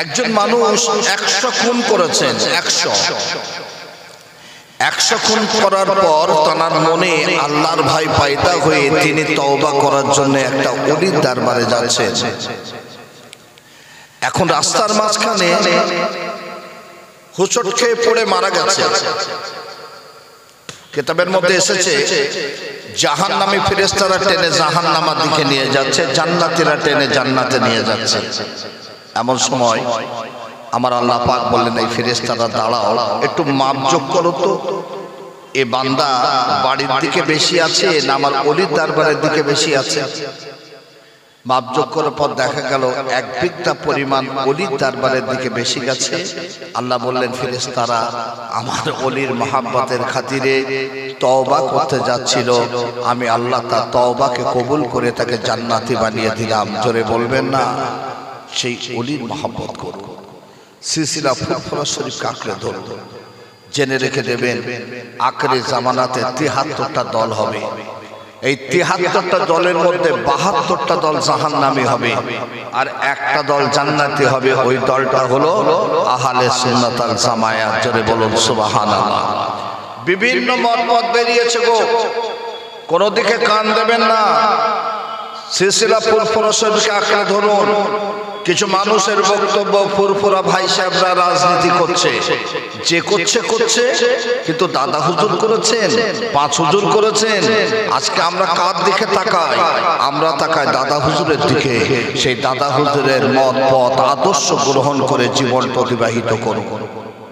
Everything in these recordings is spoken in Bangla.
একজন মানুষ 100 খুন করেছেন, 100 খুন করার পর তার মনে আল্লাহর ভয় পয়দা হয়ে তিনি তওবা করার জন্য একটা ওলির দরবারে যাচ্ছেন। এখন রাস্তার মাঝখানে হোঁচট খেয়ে পড়ে মারা গেছে। কিতাবের মধ্যে এসেছে জাহান্নামী ফেরেশতারা টেনে জাহান্নামের দিকে নিয়ে যাচ্ছে, জান্নাতীরা টেনে জান্নাতে নিয়ে যাচ্ছে। এমন সময় আমার আল্লাহ পাক বললেন, এই ফেরেশতারা দাঁড়াও, একটু মাপজোক করো তো, এ বান্দা বাড়ির দিকে বেশি আছে না আমার ওলির দরবারের দিকে বেশি আছে। মাপজোক করার পর দেখা গেল 1 বিঘা পরিমাণ ওলির দরবারের দিকে বেশি গেছে। আল্লাহ বললেন, ফেরেশতারা আমার ওলির মহাব্বতের খাতিরে তওবা করতে যাচ্ছিল, আমি আল্লাহ তার তওবাকে কবুল করে তাকে জান্নাতি বানিয়ে দিলাম। জোরে বলবেন না? সেই ওলির মহাব্বত করো। সিলসিলা ফুরফুরা শরীফ আঁকড়ে ধরো, জেনে রেখে দেবেন আখেরি জামানাতে 73টা দল হবে। এই 73টা দলের মধ্যে 72টা দল জাহান্নামী হবে আর একটা দল জান্নাতি হবে। ওই দলটা হলো আহলে সুন্নাত ওয়াল জামায়াত। জোরে বলুন সুবহানাল্লাহ। বিভিন্ন মত বেরিয়েছে গো, কোন দিকে কান দেবেন না। সিলসিলা ফুরফুরা শরীফকে আঁকড়ে ধরুন। কিছু মানুষের বক্তব্য, ফুরফুরা ভাই সাহেবরা রাজনীতি করছে, যে করছে, কিন্তু দাদা হুজুর করেছেন, 5 হুজুর করেছেন। আজকে আমরা কার দিকে তাকাই? আমরা তাকাই দাদা হুজুরের দিকে। সেই দাদা হুজুরের মত পথ আদর্শ গ্রহণ করে জীবন অতিবাহিত করুন।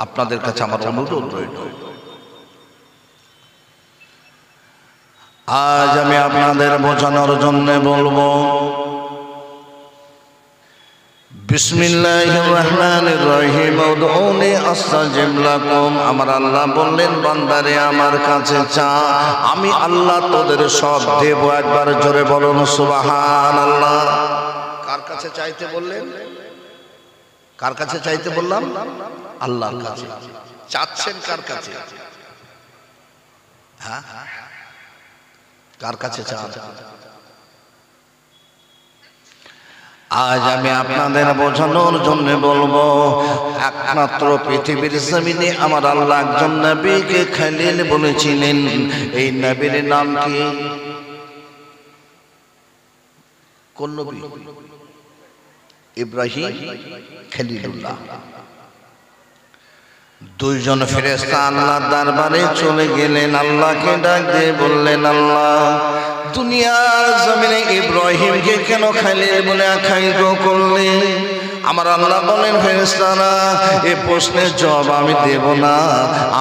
আপনাদের কাছে আমার অনুরোধ রইল। আজ আমি আপনাদের বোঝানোর জন্য বলবো, বিসমিল্লাহির রহমানির রহিম, উদউনি আস্তাজিব লাকুম। আমার আল্লাহ বললেন, বান্দারে আমার কাছে চা, আমি আল্লাহ তোদের সব দেব। একবার জোরে বলুন সুবহানাল্লাহ। কার কাছে চাইতে বললেন? কার কাছে চাইতে বললাম? আল্লাহর কাছে। চাচ্ছেন কার কাছে? হ্যাঁ, কার কাছে চান? আজ আমি আপনাদের বোঝানোর জন্য বলবো, একমাত্র পৃথিবীর জমিনে আমার আল্লাহ একজন নবীকে খলিল বলেছিলেন। এই নবীর নাম কি? কোন নবী? ইব্রাহিম খলিলুল্লাহ। 2 জন ফেরেশতা আল্লাহর দরবারে চলে গেলেন, আল্লাহকে ডাক দিয়ে বললেন, আল্লাহ দুনিয়ার জমিনে ইব্রাহিমকে কেন খলিল বলে আখ্যায়িত করলে? আমার আল্লাহ বলেন, ফেরেশতারা এই প্রশ্নের জবাব আমি দেব না।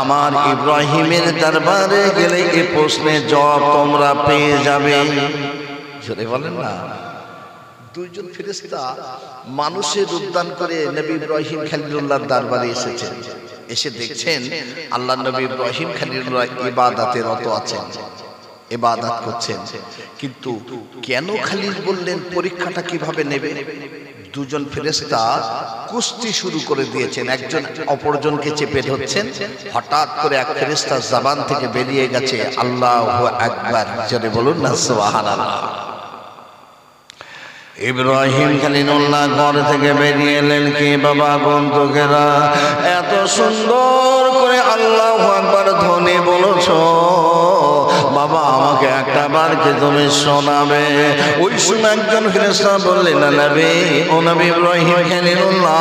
আমার ইব্রাহিমের দরবারে গেলে এই প্রশ্নের জবাব তোমরা পেয়ে যাবে। জোরে বলেন না। 2 জন ফেরেশতা মানুষের রূপদান করে নবী ইব্রাহিম খলিলুল্লাহর দরবারে এসেছেন। এসে দেখছেন আল্লাহ নবী ইব্রাহিম খলিলুল্লাহ ইবাদতে রত আছেন, ইবাদত করছেন। কিন্তু কেন খলিল বললেন, পরীক্ষাটা কিভাবে নেবে? 2 জন ফেরেশতা কুস্তি শুরু করে দিয়েছেন, একজন অপরজনকে চেপে ধরছেন। হঠাৎ করে এক ফেরেশতার জবান থেকে বেরিয়ে গেছে আল্লাহু আকবার। জোরে বলুন না সুবহানাল্লাহ। ইব্রাহিম খলিলুল্লাহ ঘর থেকে বেরিয়ে এলেন। কি বাবা বন্ধুকেরা, এত সুন্দর করে আল্লাহু আকবার ধ্বনি বলছো বাবা, আমাকে একটা বার কি তুমি শোনাবে? ওই সময় একজন ফেরেশতা বললেন, নবী, ও নবী ইব্রাহিম খলিলুল্লাহ,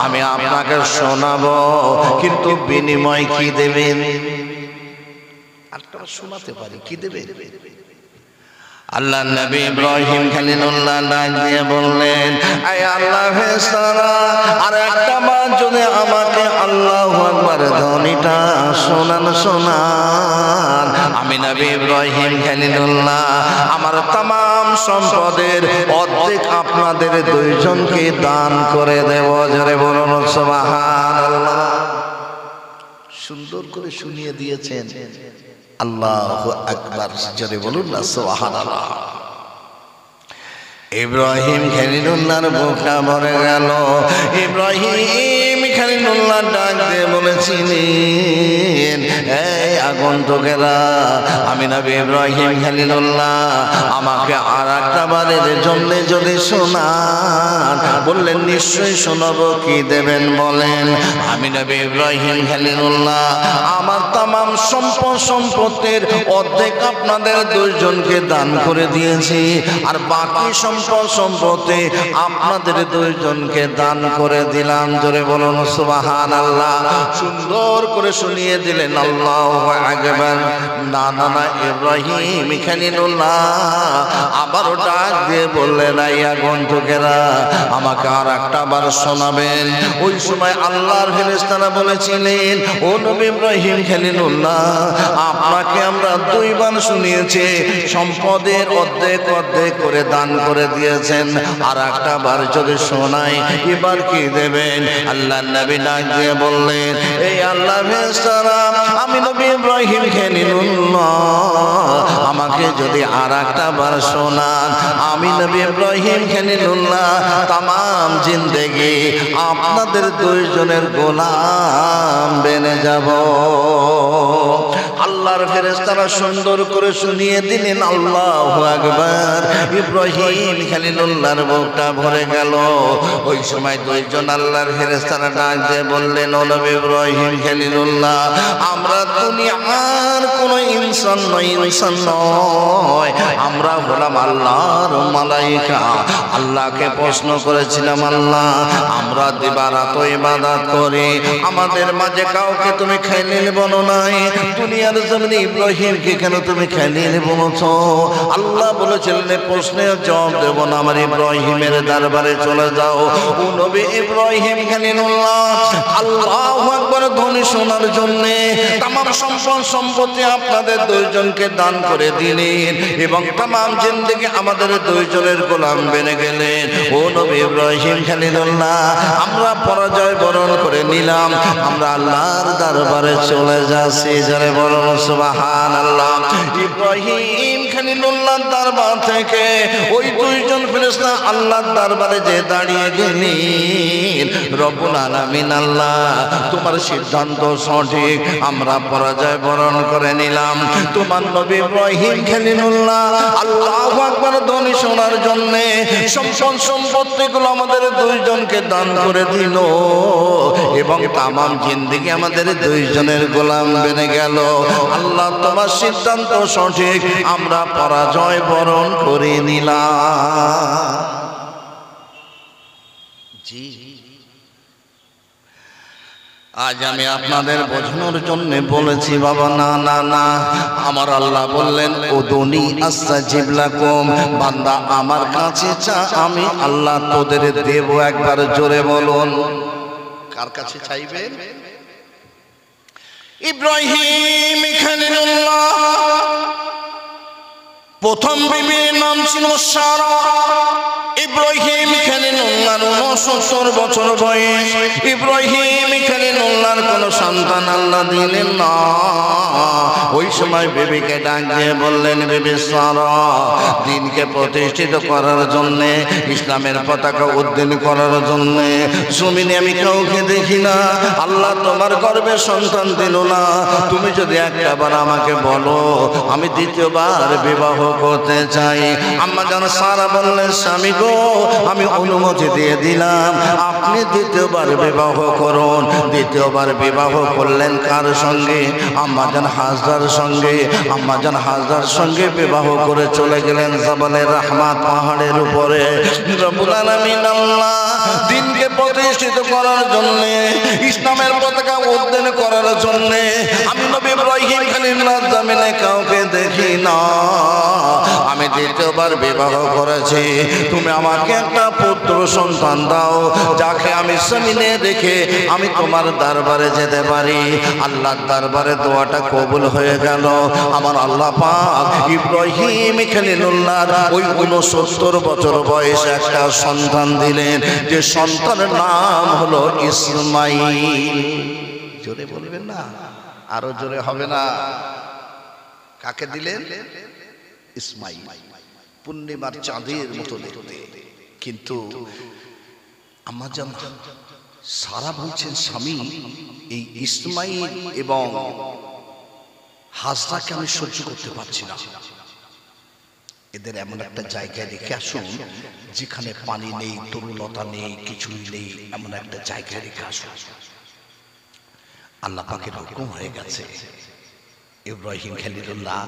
আমি আপনাকে শোনাবো, কিন্তু বিনিময় কি দেবেন? একটা শোনাতে পারি, কি দেবেন? আল্লাহ নবী ইব্রাহিম খলিলুল্লাহ ডাক দিয়ে বললেন, আয় আল্লাহ ফেরেশতারা, আর একটা বার যদি আমাকে আল্লাহু আকবার ধ্বনিটা শোনান, আমি নবী ইব্রাহিম খলিলুল্লাহ আমার तमाम সম্পদের অর্ধেক আপনাদের 2 জনকে দান করে দেব। জোরে বলুন সুবহানাল্লাহ। সুন্দর করে শুনিয়ে দিয়েছেন। আল্লাহু আকবার। জোরে বলুন না সুবহানাল্লাহ। ইব্রাহিম খলিলুল্লাহর বুকটা ভরে গেল। ইব্রাহিম খলিলুল্লাহ ডাক দিয়ে বলেছিলেন, এই আগন্তুকেরা, আমি নবী ইব্রাহিম খলিলুল্লাহ আমাকে আর একটা বারের জন্য যদি শোনান। বললেন, নিশ্চয়ই শোনাবো, কি দেবেন বলেন। আমি নবী ইব্রাহিম খলিলুল্লাহ আমার তামাম সম্পত্তির অর্ধেক আপনাদের দুইজনকে দান করে দিয়েছি, আর বাকি সম্পত্তি আপনাদের দুইজনকে দান করে দিলাম। জোরে বলুন সুবহানাল্লাহ। সুন্দর করে শুনিয়ে দিলেন আল্লাহু আকবার। না না না, ইব্রাহিম খলিলুল্লাহ আবারও ডাক দিয়ে বললেন, এই আগন্তুকেরা, আমাকে আর একটা বার শোনাবেন। ওই সময় আল্লাহর ফেরেশতারা বলেছিলেন, ও নবী ইব্রাহিম খলিলুল্লাহ, আপনাকে আমরা দুইবার শুনিয়েছি, সম্পদের অর্ধেক অর্ধেক করে দান করে দিয়েছেন, আর একটা বার যদি শোনাই, এবার কি দেবেন? আল্লাহ নবী ডাক দিয়ে বললেন, এই আল্লাহর ফেরেশতারা, আমি নবী ইব্রাহিম খলিলুল্লাহ আমাকে যদি আর একটা বার শোনান, আমি নবী ইব্রাহিম খলিলুল্লাহ তামাম জিন্দেগি আপনাদের দুইজনের গোলাম বেনে যাব। আল্লাহর ফেরেশতারা সুন্দর করে শুনিয়ে দিলেন আল্লাহু আকবার। ইব্রাহিম খলিলুল্লাহর বুকটা ভরে গেল। ওই সময় দুইজন আল্লাহর ফেরেশতারা ডাক দিয়ে বললেন, ও নবী ইব্রাহিম খলিলুল্লাহ, আমরা দুনিয়ার কোন ইনসান নয়, আমরা হলাম আল্লাহর মালাইকা। আল্লাহকে প্রশ্ন করেছিলাম, আল্লাহ, আমরা দিবারাত ইবাদত করি, আমাদের মাঝে কাউকে তুমি খলিল বলো নাই, দুনিয়ার জমিনে ইব্রাহিমকে কেন তুমি খলিল বলেছো? আল্লাহ বলেছিলেন, প্রশ্নের জবাব দেব না, আমার ইব্রাহিমের দরবারে চলে যাও। ও নবী ইব্রাহিম খলিলুল্লাহ আল্লাহু আকবার ধ্বনি শোনার জন্য তামাম সম্পত্তি আপনাদের দুইজনকে দান করে দিলেন, এবং তামাম জিন্দেগি আমাদের দুইজনের গোলাম বেনে গেলেন। ও নবী ইব্রাহিম খলিলুল্লাহ, আমরা পরাজয় বরণ করে নিলাম, আমরা আল্লাহর দরবারে চলে যাচ্ছি। যারে বলুন সুবহানাল্লাহ। ইব্রাহিম খলিলুল্লাহর দরবার থেকে ওই দুইজন ফেরেশতা আল্লাহর দরবারে যে দাঁড়িয়ে গেলেন, রব্বুল আলামিন, আল্লাহ তোমার সিদ্ধান্ত সঠিক, আমরা পরাজয় বরণ করে নিলাম। তোমার নবী ইব্রাহিম খলিলুল্লাহ আল্লাহু আকবার ধ্বনি শোনার জন্য সম্পত্তিগুলো আমাদের দুইজনকে দান করে দিল, এবং তামাম জিন্দেগি আমাদের দুইজনের গোলাম বেনে গেল। আল্লাহ তোমার সিদ্ধান্ত সঠিক, আমরা পরাজয় বরণ করে নিলাম। জি, আজ আমি আপনাদের বোঝানোর জন্য বলেছি বাবা, না না না, আমার আল্লাহ বললেন, উদুনি আস্তাজিব লাকুম, বান্দা আমার কাছে চা, আমি আল্লাহ তোদের দেব। একবার জোরে বলুন, কার কাছে চাইবেন? ইব্রাহিম খলিলুল্লাহ প্রথম বিবির নাম ছিল সারা। ইব্রাহিম খলিলুল্লাহর 69 বছর বয়স। ইব্রাহিম খলিলুল্লাহর কোন সন্তান আল্লাহ দিলেন না। ওই সময় বিবিকে ডাক দিয়ে বললেন, বিবি সারা, দ্বীনকে প্রতিষ্ঠিত করার জন্য, ইসলামের পতাকা উদ্দিন করার জন্য জমিনে আমি কাউকে দেখি না, আল্লাহ তোমার গর্ভে সন্তান দিল না, তুমি যদি একবার আমাকে বলো, আমি দ্বিতীয়বার বিবাহ করতে চাই। আম্মা জান সারা বললেন, স্বামী গো, আমি অনুমতি দিয়ে দিলাম, আপনি দ্বিতীয়বার বিবাহ করুন। দ্বিতীয়বার বিবাহ করলেন কার সঙ্গে? আম্মা জান হাজরার সঙ্গে। আম্মা জান হাজরার সঙ্গে বিবাহ করে চলে গেলেন জাবালে রাহমাত পাহাড়ের উপরে। রব্বুল আলামিন আল্লাহ দ্বীনকে প্রতিষ্ঠিত করার জন্য, ইসলামের পতাকা উদ্দিন করার জন্য আমি নবী ইব্রাহিম খলিলুল্লাহ জমিনে কাউকে দেখি না, আমি দ্বিতীয়বার বিবাহ করেছি, তুমি আমাকে একটা পুত্র সন্তান দাও, যাকে আমি জমিনে রেখে আমি তোমার দরবারে যেতে পারি। আল্লাহর দরবারে দোয়াটা কবুল হয়ে গেল। আমার আল্লাহ পাক ইব্রাহিম খলিলুল্লাহর ওই 69 বছর বয়সে একটা সন্তান দিলেন, যে সন্তানের নাম হলো ইসমাইল। জোরে বলবেন না, আরো জোরে হবে না। কাকে দিলেন? ইসমাইল। পূর্ণিমার চাঁদের মতো দেখতে, কিন্তু আম্মা জান সারা বলছেন স্বামী এই ইসমাইল এবং হাজরাকে আমি সহ্য করতে পারছি না, এদের এমন একটা জায়গায় রেখে আসুন যেখানে পানি নেই, তরুলতা নেই, কিছুই নেই, এমন একটা জায়গায় রেখে আসুন। আল্লাহ পাকের হুকুম হয়ে গেছে। ইব্রাহিম খলিলুল্লাহ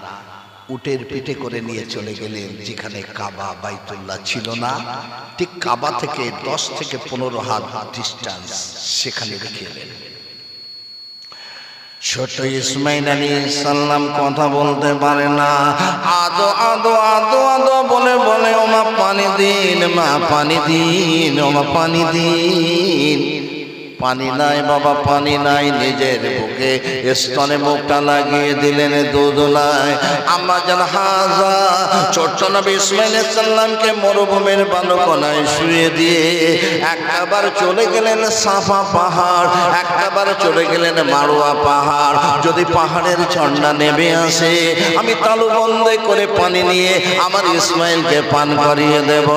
উটের পিঠে করে নিয়ে চলে গেলেন যেখানে কাবা বাইতুল্লাহ ছিল না, ঠিক কাবা থেকে 10 থেকে 15 হাত ডিস্টেন্স, সেখানে রেখে এলেন। ছোট ইসমাইল আলাইহিস সালাম কথা বলতে পারে না, আদো আদো আদো আদো বলে বলে ও মা পানি দিন, মা পানি দিন, ও মা পানি দিন। পানি নাই বাবা, পানি নাই। নিজের বুকে স্তনে মুখটা লাগিয়ে দিলেন দুধলায়। আম্মা জান হাজা ছোট্ট নবী ইসমাইল আলাইহিস সালামকে মরুভূমির বালুকণায় শুয়ে দিয়ে একবার চলে গেলেন সাফা পাহাড়, একবার চলে গেলেন মারওয়া পাহাড়। যদি পাহাড়ের ঝর্ণা নেমে আসে আমি তালু বন্ধ করে পানি নিয়ে আমার ইসমাইলকে পান করিয়ে দেব।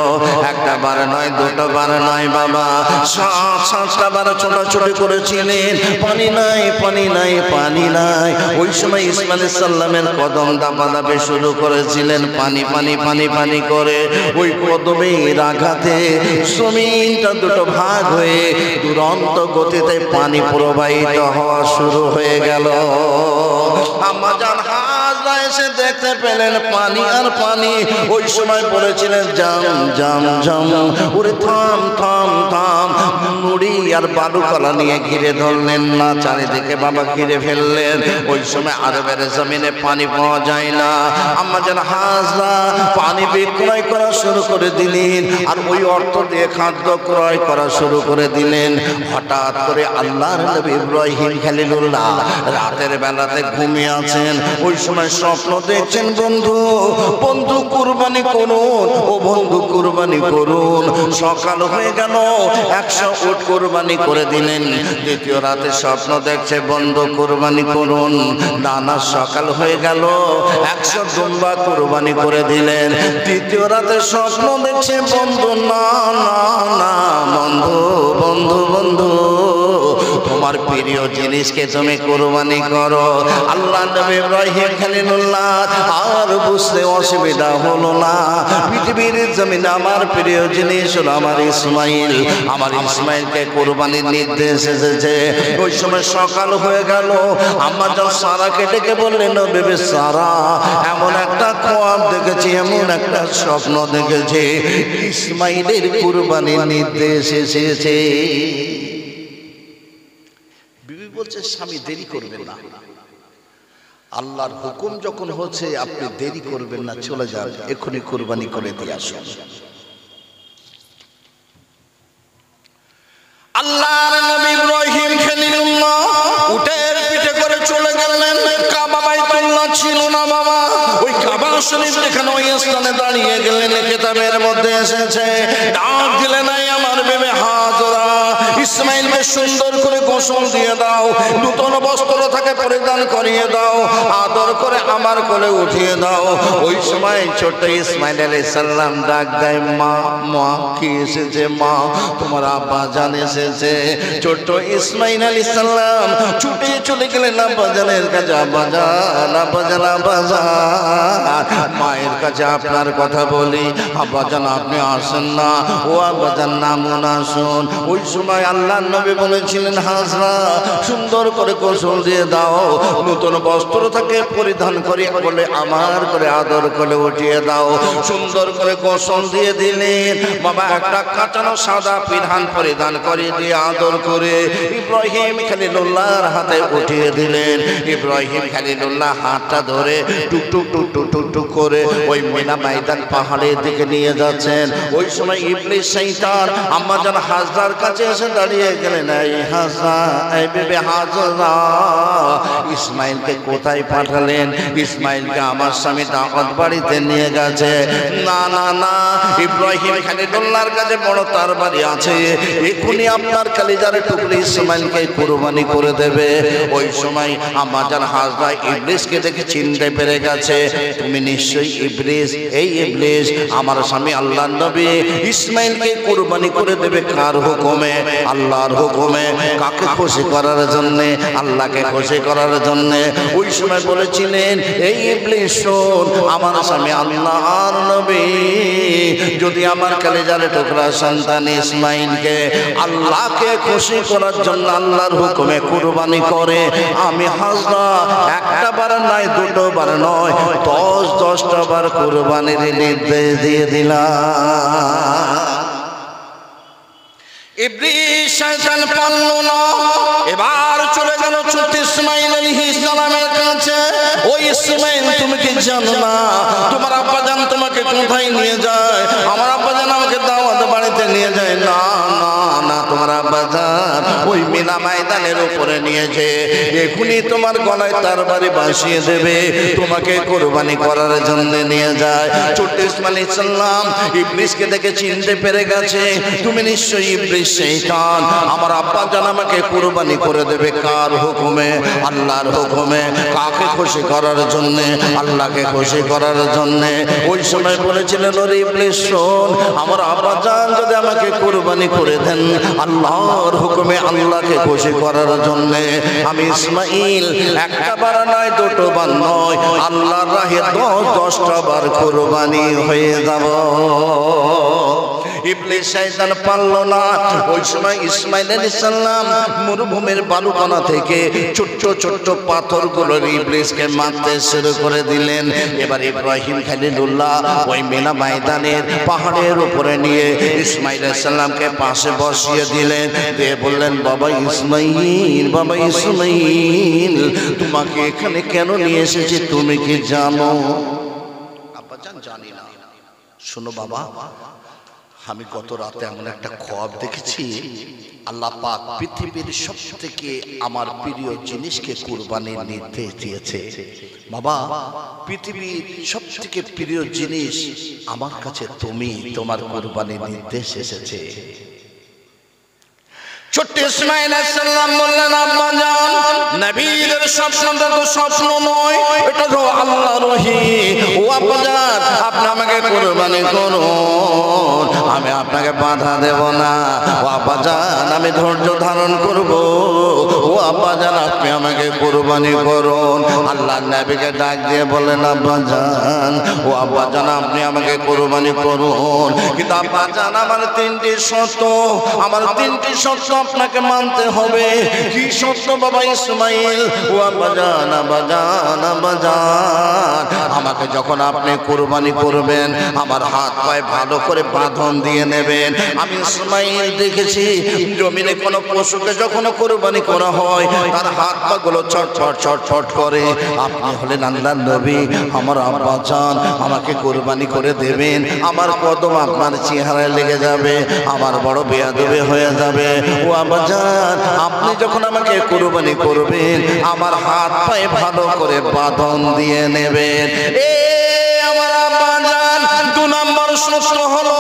একটা বার নয়, দুটো বার নয় বাবা, 7-7টা বার ছোটাছুটি করেছিলেন। পানি নাই, পানি নাই, পানি নাই। ওই সময় ইসমাইল আলাইহিস সালামের কদম দাপাদাপি শুরু করেছিলেন, পানি পানি পানি পানি করে। ওই কদমের আঘাতে জমিনটা দুটো ভাগ হয়ে দুরন্ত গতিতে পানি প্রবাহিত হওয়া শুরু হয়ে গেল। আম্মা জান হাজরা এসে দেখতে পেলেন পানি আর পানি। ওই সময় বলেছিলেন জাম জাম জাম, ওরে থাম থাম থাম। মুড়ি আর বালু কলা নিয়ে ঘিরে ধরলেন না, চারিদিকে বাবা ঘিরে ফেললেন। ওই সময় আরবের জমিনে পানি পাওয়া যায় না। আম্মা জান হাজরা পানি বিক্রয় করা শুরু করে দিলেন, আর ওই অর্থ দিয়ে খাদ্য ক্রয় করা শুরু করে দিলেন। হঠাৎ করে আল্লাহর নবী ইব্রাহিম খলিলুল্লাহ রাতের বেলাতে ঘুমিয়ে আছেন। ওই সময় স্বপ্ন দেখছেন, বন্ধু বন্ধু কুরবানি করুন, ও বন্ধু কুরবানি করুন। সকাল হয়ে গেল, 100 উট কুরবানি করে দিলেন। দ্বিতীয় রাতে স্বপ্ন দেখছে, বন্ধু কুরবানি করুন। নানা সকাল হয়ে গেল, 100 দুম্বা কুরবানি করে দিলেন। তৃতীয় রাতে স্বপ্ন দেখছে, বন্ধু না না না, বন্ধু বন্ধু বন্ধু তোমার প্রিয় জিনিসকে তুমি কুরবানি করো। আল্লাহ নবী ইব্রাহিম খলিলুল্লাহ আর বুঝতে অসুবিধা হলো না। পৃথিবীর জমিনে আমার প্রিয় জিনিস হলো আমার ইসমাইল, আমার ইসমাইলকে কুরবানির নির্দেশ এসেছে। ওই সময় সকাল হয়ে গেল। আম্মা জান সারাকে ডেকে বললেন, বেবি সারা এমন একটা খোয়াব দেখেছি, এমন একটা স্বপ্ন দেখেছি, ইসমাইলের কুরবানির নির্দেশ এসেছে। বিবি বলছে, স্বামী দেরি করবেন না, আল্লাহর হুকুম যখন হচ্ছে আপনি দেরি করবেন না, চলে যান, এখনই কুরবানি করে দিয়ে আসুন। আল্লাহর নবী ইব্রাহিম খলিলুল্লাহ উটের পিঠে করে চলে গেলেন। কাবা বাইতুল্লাহ ছিল না বাবা, ওই কাবা শরীফ যেখানে ওই স্থানে দাঁড়িয়ে গেলেন। কিতাবের মধ্যে এসেছে, ডাক দিলেন, আমার বেবে হাজরা ইসমাইলকে সুন্দর করে গোসল দিয়ে দাও, নূতন বস্ত্র তাকে পরিধান করিয়ে দাও, আদর করে আমার কোলে উঠিয়ে দাও। ওই সময় ছোট ইসমাইল আলাইহিস সালাম ডাক দেয়, মা মা কি এসেছে? মা তোমার আব্বা জান এসেছে। ছোট ইসমাইল আলাইহিস সালাম ছুটে চলে গেলেন আব্বা জানের কাছে। আব্বা জান, আব্বা জান, আব্বা জান, মায়ের কাছে আপনার কথা বলি। আব্বা জান আপনি আসেন না, ও আব্বা জান নামুন আসুন। ওই সময় আল্লাহর নবী বলেছিলেন, হাজরা সুন্দর করে গোসল দিয়ে দাও, নতুন বস্ত্র তাকে পরিধান করিয়ে বলে আমার করে আদর করে উঠিয়ে দাও। সুন্দর করে গোসল দিয়ে দিলেন বাবা। একটা কাটানো সাদা পিধান পরিধান করে দিয়ে আদর করে ইব্রাহিম খলিলুল্লাহর হাতে উঠিয়ে দিলেন। ইব্রাহিম খলিলুল্লাহ হাতটা ধরে টুক টুক টুক টুক টুক টুক করে ওই মিনা ময়দান পাহাড়ের দিকে নিয়ে যাচ্ছেন। ওই সময় ইবলিস শয়তান আম্মা জান হাজরার কাছে এসে দাঁড়িয়ে গেলেন, এই হাজরা এই বিবি হাজরা ইসমাইলকে কোথায় পাঠালেন? ইসমাইলকে আমার স্বামী দাওয়াত বাড়িতে নিয়ে গেছে। না না না, ইব্রাহিম খলিলুল্লাহর কাছে বড় তার বাড়ি আছে, এখনই আপনার কলিজার টুকরি ইসমাইলকে কুরবানি করে দেবে। ওই সময় আমাজান হাজরা ইবলিসকে দেখে চিনতে পেরে গেছে, তুমি নিশ্চয়ই ইবলিস। এই ইবলিস, আমার স্বামী আল্লাহর নবী ইসমাইলকে কুরবানি করে দেবে কার হুকুমে? আল্লাহর হুকুমে। কাকে খুশি করার জন্য? আল্লাহকে খুশি করার জন্য। ওই সময় বলেছিলেন, এই ইবলিস শোন, আমার স্বামী আল্লাহর নবী যদি আমার কলিজার টুকরা সন্তান ইসমাইলকে আল্লাহকে খুশি করার জন্য আল্লাহর হুকুমে কুরবানি করে, আমি হাজরা একটা বার নয়, দুটো বার নয়, 10-10টা বার কুরবানির নির্দেশ দিয়ে দিলাম। ইবলিস শয়তান পারল না, এবার চলে গেল ছোট ইসমাইল আলাইহিস সালামের কাছে। ওই ইসমাইল, তুমি কি জানো না তোমার আব্বাজান তোমাকে কোথায় নিয়ে যায়? আমার আব্বাজান আমাকে দাওয়াত বাড়িতে নিয়ে যায়। না না না, তোমার আব্বাজান ওই মিনা ময়দানের উপরে নিয়েছে, এখনই তোমার গলায় তার বাড়ি বাঁশিয়ে দেবে, তোমাকে কুরবানি করার জন্য নিয়ে যায়। ছোট ইসমাইল আলাইহিস সালাম ইবলিসকে দেখে চিনতে পেরে গেছে, তুমি নিশ্চয়ই ইবলিস শয়তান, আমার আব্বাজান আমাকে কুরবানি করে দেবে কার হুকুমে? আল্লাহর হুকুমে। কাকে খুশি করার জন্য? আল্লাহকে খুশি করার জন্য। ওই সময় বলেছিলেন, ওরে ইবলিস শোন, আমার আব্বাজান যদি আমাকে কুরবানি করে দেন আল্লাহর হুকুমে, আল্লাহকে খুশি করার জন্য, আমি ইসমাইল একটা বার নয়, দুটো বার নয়, আল্লাহর রাহে 10-10টা বার কুরবানি হয়ে যাব। ইবলিস শয়তান পারল না। ওই সময় ইসমাইল আলাইহিস সালাম মরুভূমির বালুকণা থেকে ছোট্ট ছোট্ট পাথরগুলো ইবলিসকে মারতে শুরু করে দিলেন। এবার ইব্রাহিম খলিলুল্লাহ ওই মিনা ময়দানের পাহাড়ের উপরে নিয়ে ইসমাইল আলাইহিস সালামকে পাশে বসিয়ে দিলেন, দিয়ে বললেন, বাবা ইসমাইল, বাবা ইসমাইল, তোমাকে এখানে কেন নিয়ে এসেছি তুমি কি জানো? আব্বাজান জানি না। শোনো বাবা, আমি গত রাতে এমন একটা খ্বাব দেখেছি, আল্লাহ পাক পৃথিবীর সবথেকে আমার প্রিয় জিনিসকে কুরবানির নির্দেশ দিয়েছে। বাবা, পৃথিবীর সবথেকে প্রিয় জিনিস আমার কাছে তুমি, তোমার কুরবানির নির্দেশ এসেছে। ছোট্ট ইসমাইল আলাইহিস সালাম বললেন, আব্বাজান, নবীদের স্বপ্নটা তো স্বপ্ন নয়, এটা তো আল্লাহর ওহী। ও আব্বাজান, আপনি আমাকে কুরবানি করুন, আমি আপনাকে বাধা দেব না। ও আব্বাজান, আমি ধৈর্য ধারণ করব। ও আব্বাজান, আপনি আমাকে কুরবানি করুন। আল্লাহর নবীকে ডাক দিয়ে বলেন, আব্বাজান, ও আব্বাজান, আপনি আমাকে কুরবানি করুন, কিন্তু আব্বাজান আমার 3টি শর্ত, আমার 3টি শর্ত আপনাকে মানতে হবে। কি শর্ত বাবা ইসমাইল? ও আব্বাজান, আব্বাজান, আব্বাজান, আমাকে যখন আপনি কুরবানি করবেন আমার হাত পায়ে ভালো করে বাঁধন দিয়ে নেবেন। আমি ইসমাইল দেখেছি জমিনে কোনো পশুকে যখন কুরবানি করা হয় তার হাত পা গুলো ছটফট ছটফট করে। আপনি হলেন আল্লাহর নবী, আমার আব্বাজান আমাকে কুরবানি করে দেবেন, আমার কদম আপনার চেহারায় লেগে যাবে, আমার বড় বেয়াদবি হয়ে যাবে। ও আব্বাজান, আপনি যখন আমাকে কুরবানি করবেন আমার হাত পায়ে ভালো করে বাঁধন দিয়ে নেবেন। আমার আব্বাজান, 2 নম্বর শর্ত হলো,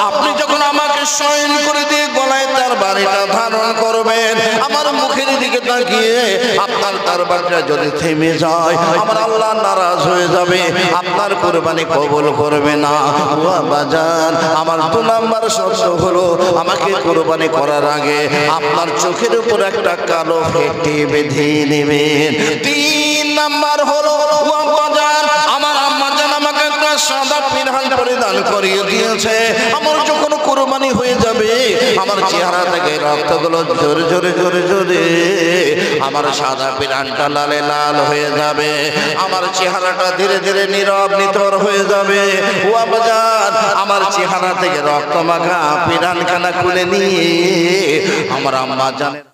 আপনি যখন আমাকে শয়ন করে দিয়ে গলায় তার বাড়িটা ধারণ করবেন, আমার মুখের দিকে তাকিয়ে আপনার তার বাড়িটা যদি থেমে যায় আমার আল্লাহ নারাজ হয়ে যাবে, আপনার কুরবানি কবুল করবে না। ও আব্বাজান, আমার 2 নম্বর শর্ত হলো, আমাকে কুরবানি করার আগে আপনার চোখের উপর একটা কালো ফেটে বেঁধে নেবেন। 3 নম্বর হলো, ও আব্বাজান, আমার আম্মাজান আমাকে একটা সাদা পিরহান পরিধান করিয়ে দিয়েছে, আমার যখন কুরবানি হয়ে যাবে আমার চেহারা থেকে রক্তগুলো জোরে জোরে জোরে জোরে আমার সাদা পিরহানটা লালে লাল হয়ে যাবে, আমার চেহারাটা ধীরে ধীরে নীরব নিথর হয়ে যাবে। ও আব্বাজান, আমার চেহারা থেকে রক্ত মাখা পিরহানখানা খুলে নিয়ে আমার আম্মাজানের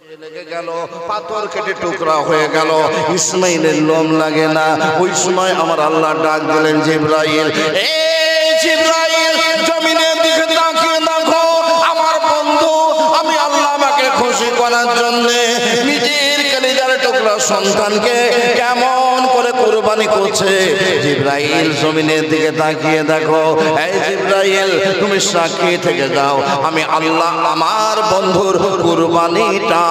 লেগে গেল, পাথর কেটে টুকরা হয়ে গেল, ইসমাইলের লোম লাগে না। ওই সময় আমার আল্লাহ ডাক দিলেন, জিবরাইল, এই জিবরাইল, জমিনের দিকে তাকিয়ে দেখো, আমার বন্ধু আমি আল্লাহ আমাকে খুশি করার জন্য নিজের কলিজার টুকরা সন্তানকে কেমন করে কুরবানি করছে। জিবরাইল জমিনের দিকে তাকিয়ে দেখো, এই জিবরাইল তুমি সাক্ষী থেকে যাও, আমি আল্লাহ আমার বন্ধুর কুরবানিটা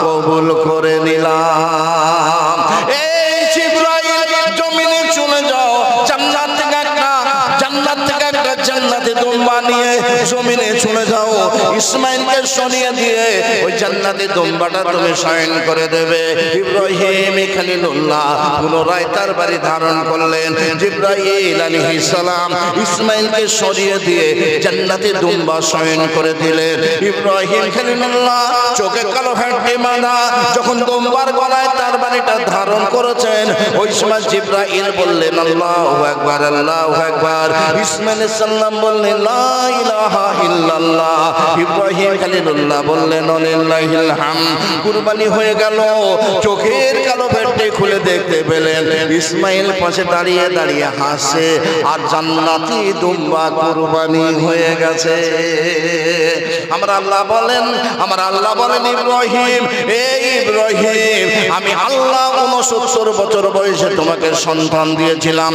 কবুল করে নিলাম। এই জিবরাইল জমিনে চলে যাও, জান্নাত থেকে একটা জান্নাতি দুম্বা নিয়ে জমিনে চলে যাও, ইসমাইলকে সরিয়ে দিয়ে ওই জান্নাতি দুম্বাটা তুমি শয়ন করে দেবে। ইব্রাহিম খলিলুল্লাহ পুনরায় তার বাড়ি ধারণ করলেন। জিবরাইল আলাইহিস সালাম ইসমাইলকে সরিয়ে দিয়ে জান্নাতি দুম্বা শয়ন করে দিলেন। ইব্রাহিম খলিলুল্লাহ চোখে কালো ফেটে বাঁধা যখন দুম্বার গলায় তার বাড়িটা ধারণ করেছেন, ওই সময় জিবরাইল বললেন, আল্লাহু আকবার, আল্লাহু আকবার। ইসমাইল সাল্লাম বললেন, লা ইলাহা ইল্লাল্লাহ। ইব্রাহিম খলিলুল্লাহ বললেন, লিল্লাহিল হামদ। কুরবানি হয়ে গেল, চোখের কালো ফেটে খুলে দেখতে পেলেন ইসমাইল পাশে দাঁড়িয়ে দাঁড়িয়ে হাসে, আর জান্নাতি দুম্বা কুরবানি হয়ে গেছে। আমার আল্লাহ বলেন, ইব্রাহিম, এই ইব্রাহিম, আমি আল্লাহ 69 বছর বয়সে তোমাকে সন্তান দিয়েছিলাম।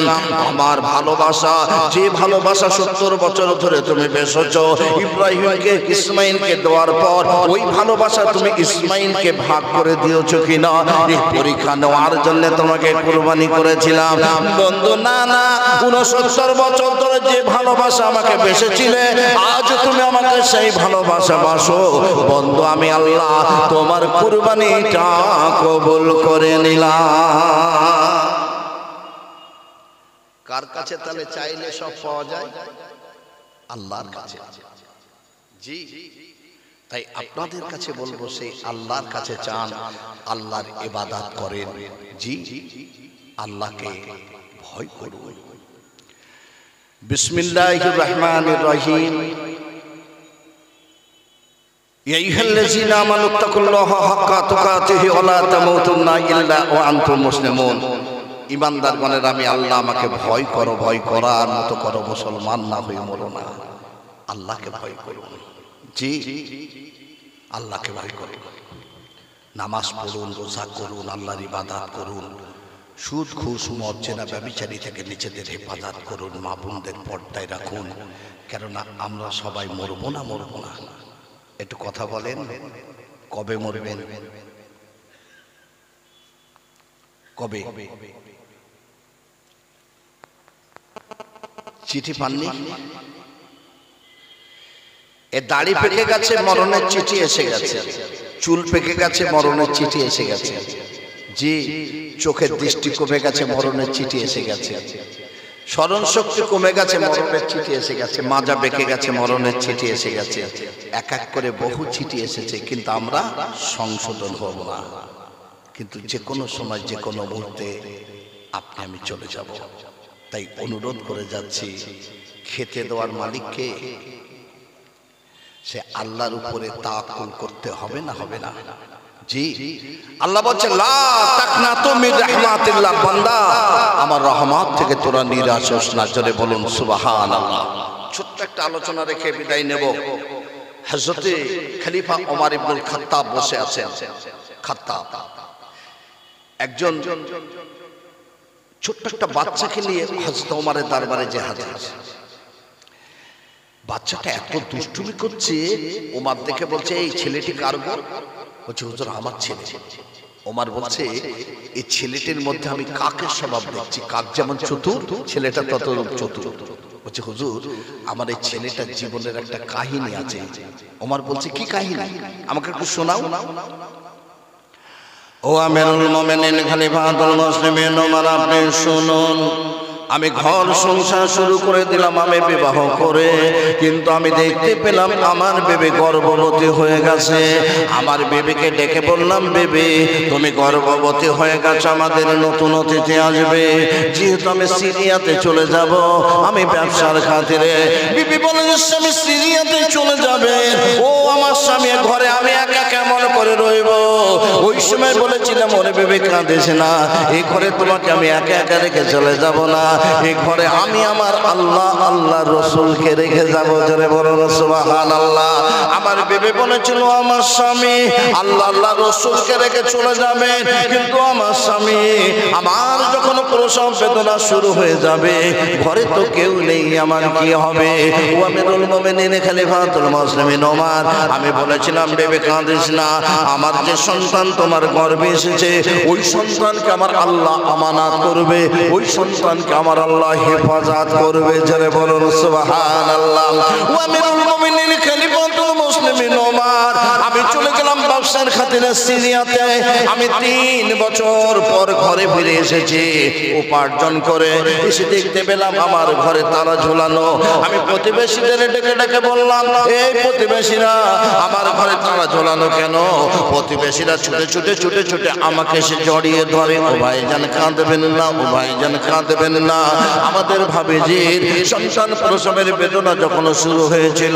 আমার ভালোবাসা, যে ভালোবাসা 70 বছর ধরে তুমি বেসেছো, ইব্রাহিমকে ইসমাইলকে দেওয়ার পর ওই ভালোবাসা তুমি ইসমাইলকে ভাগ করে দিয়েছো কিনা, এই পরীক্ষা নেওয়ার জন্য তোমাকে কুরবানি করেছিলাম। বন্ধু, না, 69 বছর ধরে যে ভালোবাসা আমাকে বেসেছিলে, আজ তুমি আমাকে সেই ভালোবাসা বাসো। বন্ধু, আমি আল্লাহ তোমার কুরবানিটা কবুল করে নিলাম। কার কাছে তাহলে চাইলে সব পাওয়া যায়? আল্লাহর কাছে। জি, তাই আপনাদের কাছে বলবো, সেই আল্লাহর কাছে চান, আল্লাহর ইবাদত করেন। জি, আল্লাহকে ভয় করুন। বিসমিল্লাহির রহমানির রহিম। ইয়া আইয়ুহাল্লাযীনা আমানু তাকুল্লাহা হাক্কা তুকাতিহি ওয়া লা তামুতুন্না ইল্লা ওয়া আনতুম মুসলিমুন। ইমানদারগণের আমি আল্লাহ, আমাকে ভয় করো, ভয় করার মতো করো, মুসলমান না হয়ে মরো না। আল্লাহকে ভয় করুন। জি, আল্লাহকে ভয় করুন। নামাজ পড়ুন, রোজা করুন, আল্লাহর ইবাদত করুন, সুদ ঘুষ মদ জেনা ব্যভিচারী থেকে নিজেদের হেফাজত করুন, মা বোনদের পর্দায় রাখুন। কেননা আমরা সবাই মরবো না। একটু কথা বলেন, কবে মরবেন? কবে? চিঠি পাননি? এ দাড়ি পেকে গেছে, মরণের চিঠি এসে গেছে। চুল পেকে গেছে, মরণের চিঠি এসে গেছে। জি, চোখের দৃষ্টি কমে গেছে, মরণের চিঠি এসে গেছে। স্মরণ শক্তি কমে গেছে, মরণের চিঠি এসে গেছে। মাজা বেঁকে গেছে, মরণের চিঠি এসে গেছে। এক এক করে বহু চিঠি এসেছে, কিন্তু আমরা সংশোধন হব না। কিন্তু যে কোনো সময়, যে কোনো মুহূর্তে আপনি আমি চলে যাব। তাই অনুরোধ করে যাচ্ছি, খেতে দেওয়ার মালিককে, সে আল্লাহর উপরে তাওয়াক্কুল করতে হবে না? জি, আল্লাহ বলছেন, লা তাকনাতু মির রাহমাতিল্লাহ। বান্দা, আমার রহমত থেকে তোরা নিরাশ হোস না। জোরে বলুন সুবহানাল্লাহ। ছোট্ট একটা আলোচনা রেখে বিদায় নেব। হযরতে খলিফা ওমর ইবনুল খাত্তাব বসে আছেন। খাত্তাব একজন ছোট্ট একটা বাচ্চাকে নিয়ে হযরত ওমরের দরবারে যে হাজির। বাচ্চাটা এত দুষ্টুমি করছে, ওমর দেখে বলছে, এই ছেলেটি কার গো? বলছে, হুজুর আমার ছেলে। ওমর বলছে, এই ছেলেটির মধ্যে আমি কাকের স্বভাব দেখছি। কাক যেমন চতুর, ছেলেটা ততরূপ চতুর। বলছে, হুজুর আমার এই ছেলেটার জীবনের একটা কাহিনী আছে। ওমর বলছে, কি কাহিনী? আমাকে একটু শোনাও। ও আমিরুল মুমিনিন খলিফাতুল মুসলিমিন ওমর, আপনি শুনুন। আমি ঘর সংসার শুরু করে দিলাম আমি বিবাহ করে, কিন্তু আমি দেখতে পেলাম আমার বেবি গর্ভবতী হয়ে গেছে। আমার বেবিকে ডেকে বললাম, বেবি তুমি গর্ভবতী হয়ে গেছো, আমাদের নতুন অতিথি আসবে, যেহেতু আমি সিরিয়াতে চলে যাব আমি ব্যবসার খাতিরে। বিবি বলে, স্বামী সিরিয়াতে চলে যাবে? ও আমার স্বামী, ঘরে আমি একা কেমন করে রইব? ওই সময় বলেছিলাম, ওরে বেবি কাঁদিস না, এই ঘরে তোমাকে আমি একা একা রেখে চলে যাব না, এই ঘরে আমি আমার আল্লাহ আল্লাহ রসুলকে রেখে যাবো। জোরে বলুন সুবহানাল্লাহ। আমার বেবি বলেছিল, আমার স্বামী আল্লাহ আল্লাহ রসুলকে রেখে চলে যাবে, কিন্তু আমার স্বামী আমার যখন প্রসব বেদনা শুরু হয়ে যাবে, ঘরে তো কেউ নেই, আমার কি হবে? ও আমিরুল মুমিনিন খলিফাতুল মুসলিমিন ওমর, আমি বলেছিলাম, বেবি কাঁদিস না, আমার যে সন্তান তোমার গর্ভে এসেছে ওই সন্তানকে আমার আল্লাহ আমানত করবে, ওই সন্তানকে আমার আল্লাহ হেফাজত করবে। যারা বলুন সুবহানাল্লাহ। ও আমিরুল মুমিনিন খলিফাতুল মুসলিমিন ওমর, আমি চলে গেলাম ব্যবসার খাতিরে সিরিয়াতে। আমি 3 বছর পর ঘরে ফিরে এসেছি উপার্জন করে। এসে দেখতে পেলাম আমার ঘরে তালা ঝোলানো। আমি প্রতিবেশীদের ডেকে ডেকে বললাম, এই প্রতিবেশীরা, আমার ঘরে তালা ঝোলানো কেন? প্রতিবেশীরা ছুটে ছুটে ছুটে ছুটে আমাকে এসে জড়িয়ে ধরে, ও ভাইজান কাঁদবেন না, ও ভাইজান কাঁদবেন না। আমাদের ভাবিজির সন্তান প্রসবের বেদনা যখন শুরু হয়েছিল,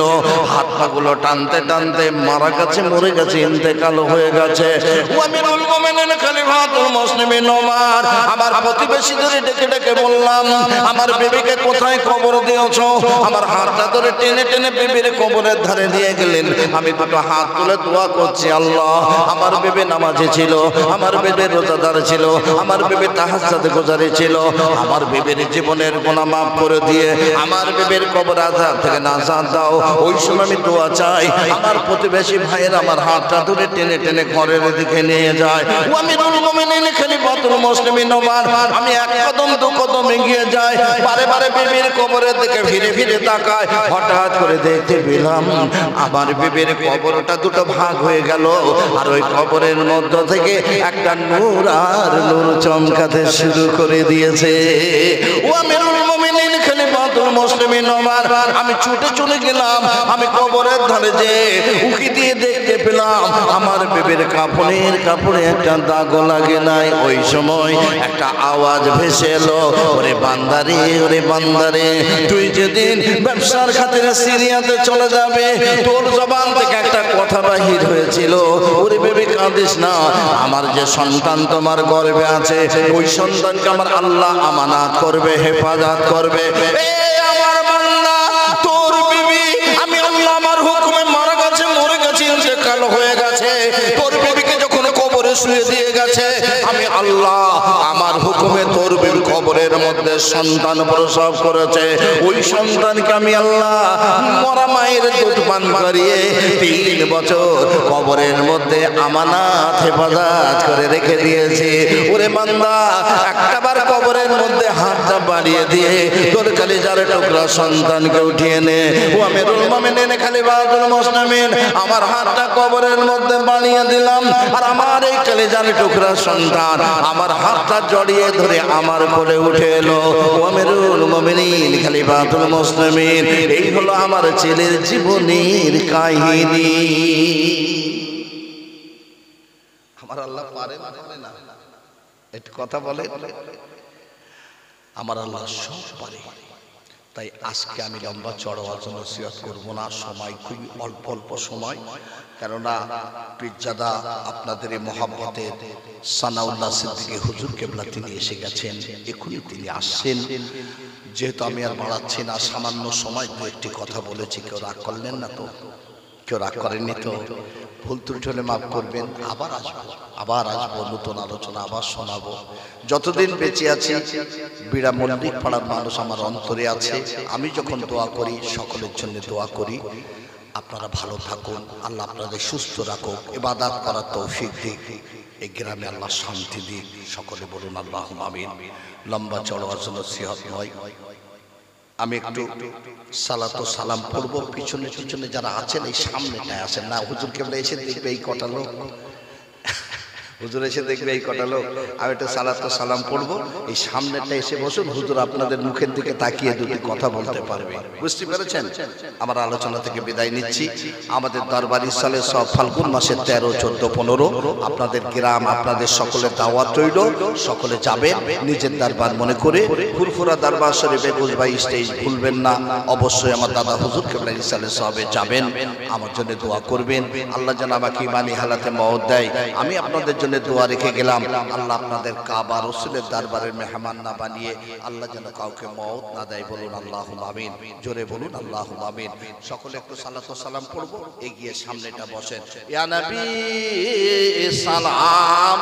হাত পাগুলো টানতে টানতে মারা গেছে, মরে গেছে, ইন্তেকাল হয়ে গেছে। ও আমিরুল মুমিনিন খলিফাতুল মুসলিমিন ওমর, আমার প্রতিবেশীদের ডেকে ডেকে বললাম, আমার বেবিকে কোথায় কবর দিয়েছো? আমার হাতটা ধরে টেনে টেনে বেবির কবরের ধারে দিয়ে গেলেন। আমি দুটো হাত তুলে দোয়া করছি, আল্লাহ আমার বেবি নামাজি ছিল, আমার বেবি রোজাদার ছিল, আমার বেবি তাহাজ্জুদ গুজারি ছিল, আমার বেবির জীবনের গুনাহ মাফ করে দিয়ে আমার বেবির কবর আযাব থেকে নাজাত দাও। ওই সময় আমি দোয়া চাই। আমার প্রতিবেশী ভাইয়ের আমার হাতটা ধরে টেনে টেনে ঘরের দিকে নিয়ে যায়। ও আমিরুল মুমিনিন খলিফাতুল মুসলিমিন ওমর, আমি এক কদম দু কদম এগিয়ে যাই, বারে বারে বেবির কবরের দিকে ফিরে ফিরে তাকাই। হঠাৎ করে দেখতে পেলাম আমার বেবির কবরটা দুটো ভাগ হয়ে গেল, আর ওই কবরের মধ্য থেকে একটা নূর আর নূর চমকাতে শুরু করে দিয়েছে। ও আমিরুল মুমিনিন খলিফাতুল মুসলিমিন ওমর, আমি ছুটে চলে গেলাম। আমি কবরের ধারে যে উকি দিয়ে দেখতে পেলাম আমার বেবির কাপড়ে একটা দাগও লাগে নাই। ওই সময় একটা আওয়াজ ভেসে এলো, ওরে বান্দারে, ওরে বান্দারে, তুই যেদিন ব্যবসার খাতিরে সিরিয়াতে চলে যাবে, তোর জবান থেকে একটা কথা বাহির হয়েছিল, ওরে বেবি কাঁদিস না, আমার যে সন্তান তোমার গর্ভে আছে ওই সন্তানকে আমার আল্লাহ আমানত করবে, হেফাজত করবে। আমার বান্দা, তোর বেবি আমি আল্লাহ আমার হুকুমে মারা গেছে, মরে গেছে, ইন্তেকাল হয়ে গেছে। তোর বেবিকে যখন কবরে শুয়ে দিয়ে গেছে, আমি আল্লাহ আমার হুকুমে তোর বেবি কবরের মধ্যে সন্তান প্রসব করেছে। ওই সন্তানকে আমি আল্লাহ মরা মায়ের দুধ পান করিয়ে 3 বছর কবরের মধ্যে আমানত হেফাজত করে রেখে দিয়েছি। ওরে বান্দা, একটাবার কবরের মধ্যে হাতটা বাড়িয়ে দিয়ে তোর কলিজার টুকরা সন্তানকে উঠিয়ে নে। ও আমিরুল মুমিনিন খলিফাতুল মুসলিমিন, আমার হাতটা কবরের মধ্যে বাড়িয়ে দিলাম, আর আমার এই কলিজার টুকরা সন্তান আমার হাতটা জড়িয়ে ধরে আমার কোলে উঠে এলো। ও আমিরুল মুমিনিন খলিফাতুল মুসলিমিন, এই হলো আমার ছেলের জীবনের কাহিনী। আমার আল্লাহ পারে না, একটু কথা বলে, আমার আল্লাহ সব পারে। তাই আজকে আমি লম্বা চড়া আলোচনা নসিহত করব না, সময় খুবই অল্প অল্প সময়, কেননা পীরজাদা আপনাদের এই মহব্বতের সানাউল্লাহ সিদ্দিকী হুজুর কেবলা তিনি এসে গেছেন, এখনই তিনি আসছেন। যেহেতু আমি আর বাড়াচ্ছি না, সামান্য সময় দু একটি কথা বলেছি, কেউ রাগ করলেন না তো? কেউ রাগ করেননি তো? ভুল ত্রুটি হলে মাফ করবেন। আবার আসবো নতুন আলোচনা, আবার শোনাবো। যতদিন বেঁচে আছি বিড়া মল্লিক পাড়ার মানুষ আমার অন্তরে আছে। আমি যখন দোয়া করি সকলের জন্য দোয়া করি, আপনারা ভালো থাকুন, আল্লাহ আপনাদের সুস্থ রাখুক, ইবাদত করার তৌফিক দিক, এই গ্রামে আল্লাহ শান্তি দিক। সকলে বলুন আল্লাহুম্মা আমিন। লম্বা চড়ার জন্য নসিহত নয়, আমি একটু সালাত ও সালাম পড়বো। পিছনে পিছনে যারা আছেন এই সামনেটায় আসেন না, হুজুর কেবলা এসে দেখবে এই কটা লোক, হুজুর এসে দেখবে এই কটা লোক, আমি একটা সালাত সালাম পড়বো, এই সামনেটা এসে বসুন, হুজুর আপনাদের মুখের দিকে তাকিয়ে দুটি কথা বলতে পারবে। বুঝতে পেরেছেন? আমার আলোচনা থেকে বিদায় নিচ্ছি। আমাদের দরবারি সালে সব ফাল্গুন মাসের 13, 14, 15 আপনাদের গ্রাম, আপনাদের সকলের দাওয়াত রইল। সকলে যাবেন নিজের দরবার মনে করে। ফুরফুরা দরবার শরীফে গুজবাই স্টেজ ভুলবেন না। অবশ্যই আমার দাদা হুজুর কেবলা ইসালে সাহেবে যাবেন, আমার জন্য দোয়া করবেন। আল্লাহ যেন আমাকে ইমানি হালাতে মওত দেয়। আমি আপনাদের জন্য দোয়া রেখে গেলাম, আল্লাহ আপনাদের কাবা রাসূলের দরবারের মেহমান না বানিয়ে আল্লাহ যেন কাউকে মওত না দেয়। বলুন আল্লাহুম্মা আমিন। জোরে বলুন আল্লাহুম্মা আমিন। সকলে একটু সালাত ও সালাম পড়বো, এগিয়ে সামনেটা বসেন। ইয়া নবী সালাম